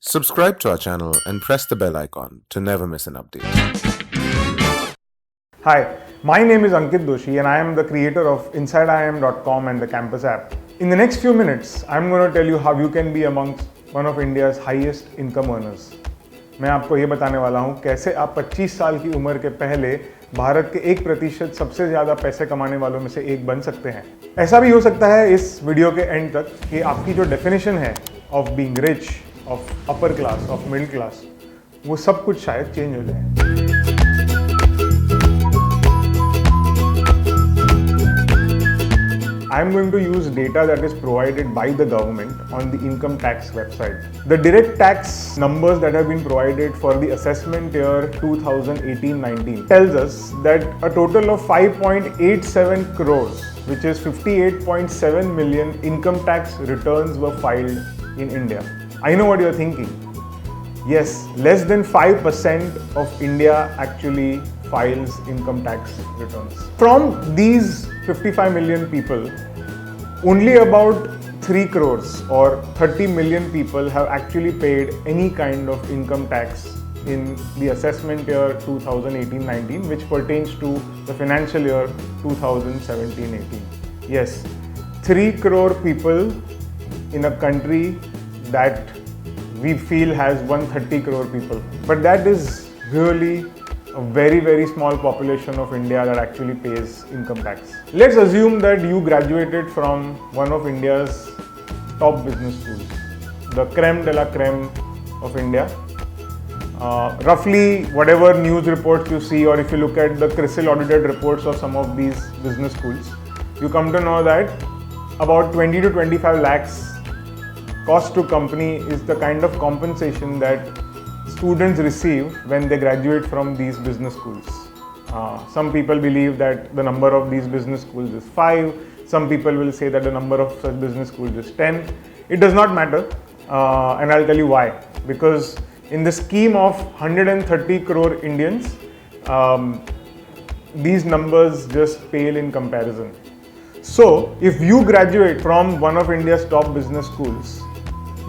Subscribe to our channel and press the bell icon to never miss an update. Hi, my name is Ankit Doshi and I am the creator of InsideIIM.com and the Campus app. In the next few minutes, I'm going to tell you how you can be amongst one of India's highest income earners. मैं आपको ये बताने वाला हूँ कैसे आप 25 साल की उम्र के पहले भारत के 1% सबसे ज़्यादा पैसे कमाने वालों में से एक बन सकते हैं। ऐसा भी हो सकता है इस वीडियो के एंड तक कि आपकी जो डेफिनेशन है of being rich, of upper class, of middle class, वो सब कुछ शायद चेंज हो जाए। I am going to use data that is provided by the government on the income tax website. The direct tax numbers that have been provided for the assessment year 2018-19 tells us that a total of 5.87 crores, which is 58.7 million income tax returns were filed in India. I know what you are thinking. Yes, less than 5% of India actually files income tax returns. From these 55 million people, only about 3 crores or 30 million people have actually paid any kind of income tax in the assessment year 2018-19, which pertains to the financial year 2017-18. Yes, 3 crore people in a country that we feel has 130 crore people. But that is really a very small population of India that actually pays income tax. Let's assume that you graduated from one of India's top business schools, the creme de la creme of India. Roughly, whatever news reports you see, or if you look at the CRISIL audited reports of some of these business schools, you come to know that about 20 to 25 lakhs cost to company is the kind of compensation that students receive when they graduate from these business schools. Some people believe that the number of these business schools is 5. Some people will say that the number of such business schools is 10. It does not matter, and I'll tell you why. Because in the scheme of 130 crore Indians, these numbers just pale in comparison. So, if you graduate from one of India's top business schools,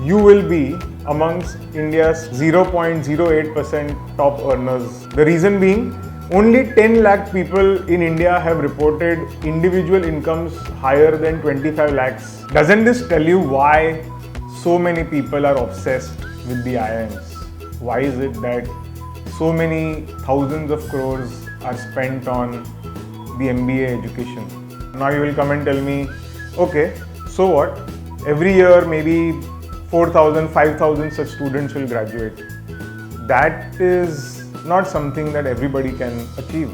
you will be amongst India's 0.08% top earners. The reason being, only 10 lakh people in India have reported individual incomes higher than 25 lakhs. Doesn't this tell you why so many people are obsessed with the IIMs? Why is it that so many thousands of crores are spent on the MBA education? Now you will come and tell me, okay, so what? Every year maybe 4,000, 5,000 such students will graduate. That is not something that everybody can achieve.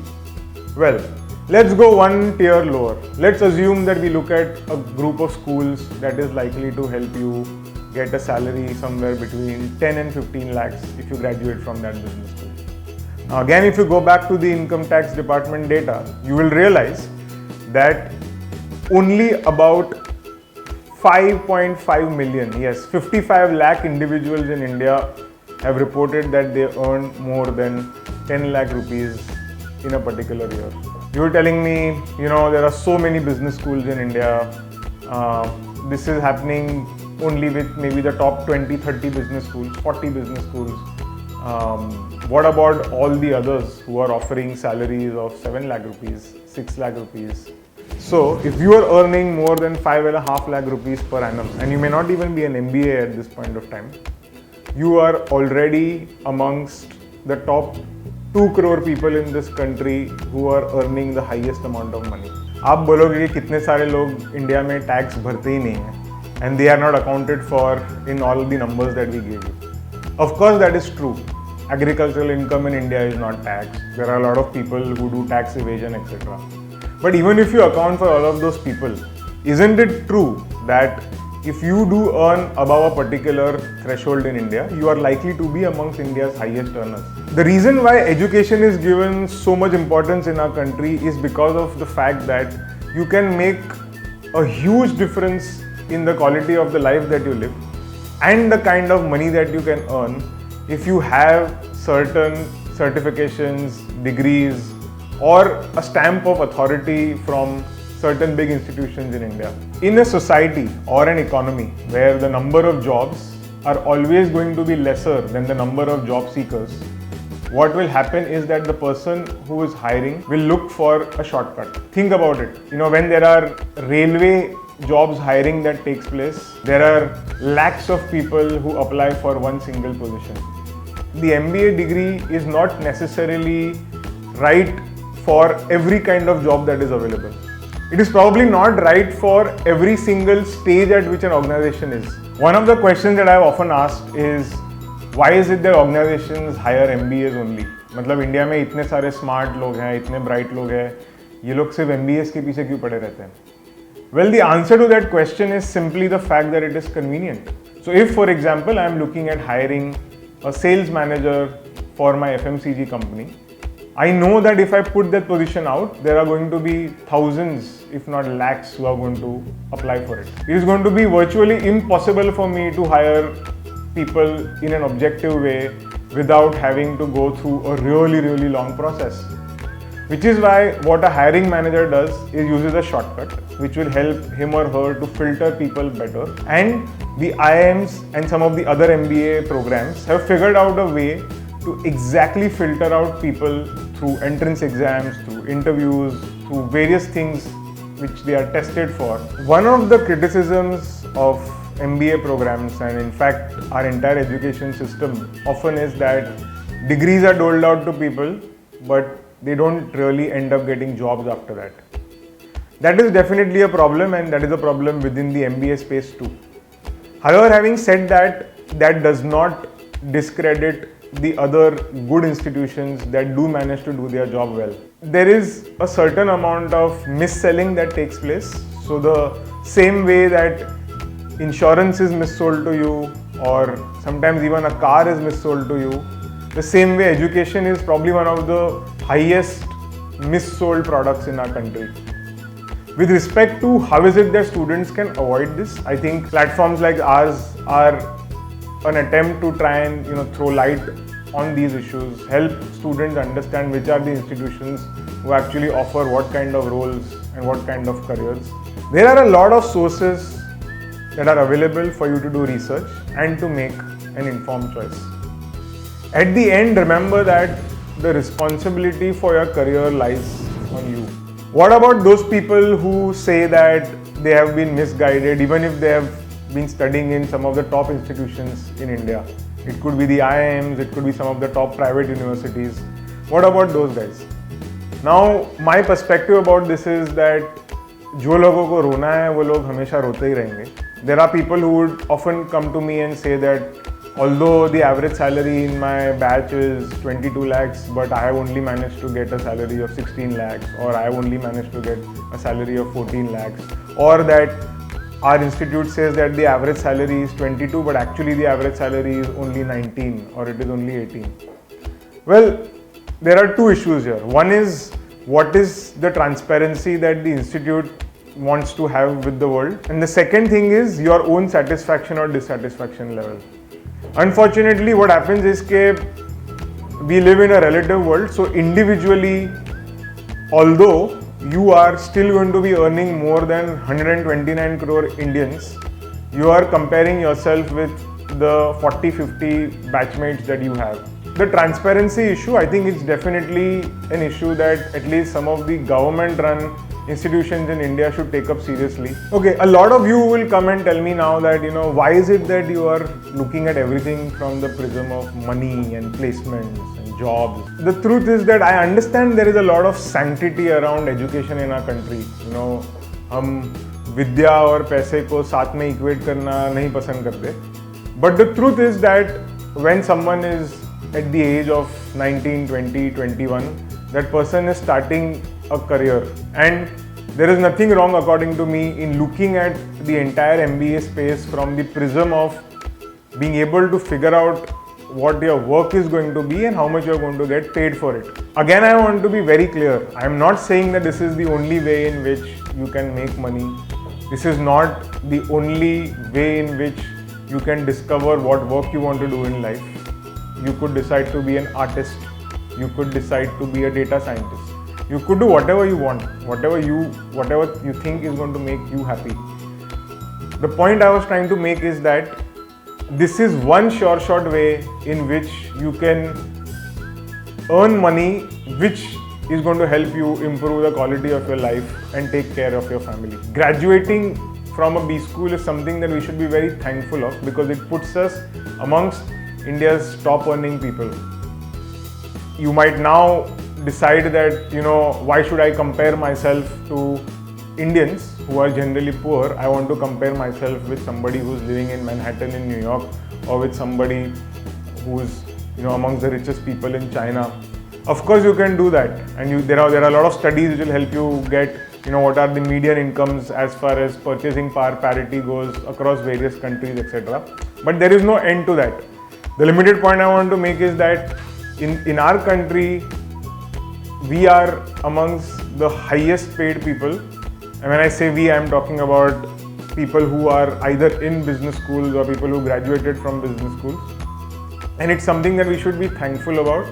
Well, let's go one tier lower. Let's assume that we look at a group of schools that is likely to help you get a salary somewhere between 10 and 15 lakhs if you graduate from that business school. Now again, if you go back to the income tax department data, you will realize that only about 5.5 million, yes, 55 lakh individuals in India have reported that they earn more than 10 lakh rupees in a particular year. You were telling me, there are so many business schools in India. This is happening only with maybe the top 20, 30 business schools, 40 business schools. What about all the others who are offering salaries of 7 lakh rupees, 6 lakh rupees? So, if you are earning more than 5.5 lakh rupees per annum, and you may not even be an MBA at this point of time, you are already amongst the top 2 crore people in this country who are earning the highest amount of money. आप बोलोगे कि कितने सारे लोग India में tax भरते ही नहीं हैं, and they are not accounted for in all the numbers that we gave you. Of course, that is true. Agricultural income in India is not taxed. There are a lot of people who do tax evasion, etc. But even if you account for all of those people, isn't it true that if you do earn above a particular threshold in India, you are likely to be amongst India's highest earners? The reason why education is given so much importance in our country is because of the fact that you can make a huge difference in the quality of the life that you live and the kind of money that you can earn if you have certain certifications, degrees, or a stamp of authority from certain big institutions in India. In a society or an economy where the number of jobs are always going to be lesser than the number of job seekers, what will happen is that the person who is hiring will look for a shortcut. Think about it. When there are railway jobs hiring that takes place, there are lakhs of people who apply for one single position. The MBA degree is not necessarily right for every kind of job that is available. It is probably not right for every single stage at which an organization is. One of the questions that I have often asked is, why is it that organizations hire MBAs only? मतलब India में इतने सारे smart लोग हैं, इतने bright लोग हैं, ये लोग सिर्फ MBAs के पीछे क्यों पड़े रहते हैं? Well, the answer to that question is simply the fact that it is convenient. So if, for example, I am looking at hiring a sales manager for my FMCG company, I know that if I put that position out, there are going to be thousands, if not lakhs, who are going to apply for it. It is going to be virtually impossible for me to hire people in an objective way without having to go through a really long process. Which is why what a hiring manager does is uses a shortcut which will help him or her to filter people better. And the IIMs and some of the other MBA programs have figured out a way to exactly filter out people through entrance exams, through interviews, through various things which they are tested for. One of the criticisms of MBA programs, and in fact our entire education system, often is that degrees are doled out to people, but they don't really end up getting jobs after that. That is definitely a problem, and that is a problem within the MBA space too. However, having said that, that does not discredit the other good institutions that do manage to do their job well. There is a certain amount of mis-selling that takes place. So the same way that insurance is mis-sold to you, or sometimes even a car is mis-sold to you, the same way education is probably one of the highest mis-sold products in our country. With respect to how is it that students can avoid this, I think platforms like ours are an attempt to try and throw light on these issues, help students understand which are the institutions who actually offer what kind of roles and what kind of careers. There are a lot of sources that are available for you to do research and to make an informed choice. At the end, remember that the responsibility for your career lies on you. What about those people who say that they have been misguided, even if they have been studying in some of the top institutions in India? It could be the IIMs, it could be some of the top private universities. What about those guys? Now, my perspective about this is that जो लोगों को रोना है वो लोग हमेशा रोते ही रहेंगे. There are people who would often come to me and say that although the average salary in my batch is 22 lakhs, but I have only managed to get a salary of 16 lakhs, or I have only managed to get a salary of 14 lakhs, or that our institute says that the average salary is 22, but actually the average salary is only 19, or it is only 18. Well, there are two issues here. One is, what is the transparency that the institute wants to have with the world? And the second thing is your own satisfaction or dissatisfaction level. Unfortunately, what happens is that we live in a relative world, so individually, although you are still going to be earning more than 129 crore Indians, you are comparing yourself with the 40-50 batchmates that you have. The transparency issue, I think it's definitely an issue that at least some of the government-run institutions in India should take up seriously. Okay, a lot of you will come and tell me now that, why is it that you are looking at everything from the prism of money and placements and jobs? The truth is that I understand there is a lot of sanctity around education in our country. हम विद्या और पैसे को साथ में equate करना नहीं पसंद करते. But the truth is that when someone is at the age of 19, 20, 21, that person is starting a career, and there is nothing wrong, according to me, in looking at the entire MBA space from the prism of being able to figure out what your work is going to be and how much you are going to get paid for it. Again, I want to be very clear. I am not saying that this is the only way in which you can make money. This is not the only way in which you can discover what work you want to do in life. You could decide to be an artist. You could decide to be a data scientist. You could do whatever you want, whatever you think is going to make you happy. The point I was trying to make is that this is one sure shot way in which you can earn money, which is going to help you improve the quality of your life and take care of your family. Graduating from a B school is something that we should be very thankful of, because it puts us amongst India's top earning people. You might now decide that, why should I compare myself to Indians who are generally poor? I want to compare myself with somebody who's living in Manhattan in New York, or with somebody who's amongst the richest people in China. Of course you can do that, and there are a lot of studies which will help you get what are the median incomes as far as purchasing power parity goes across various countries, etc. But there is no end to that. The limited point I want to make is that in our country, we are amongst the highest paid people. And when I say we, I am talking about people who are either in business schools or people who graduated from business schools. And it's something that we should be thankful about.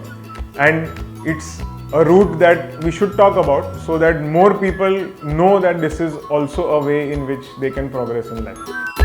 And it's a route that we should talk about, so that more people know that this is also a way in which they can progress in life.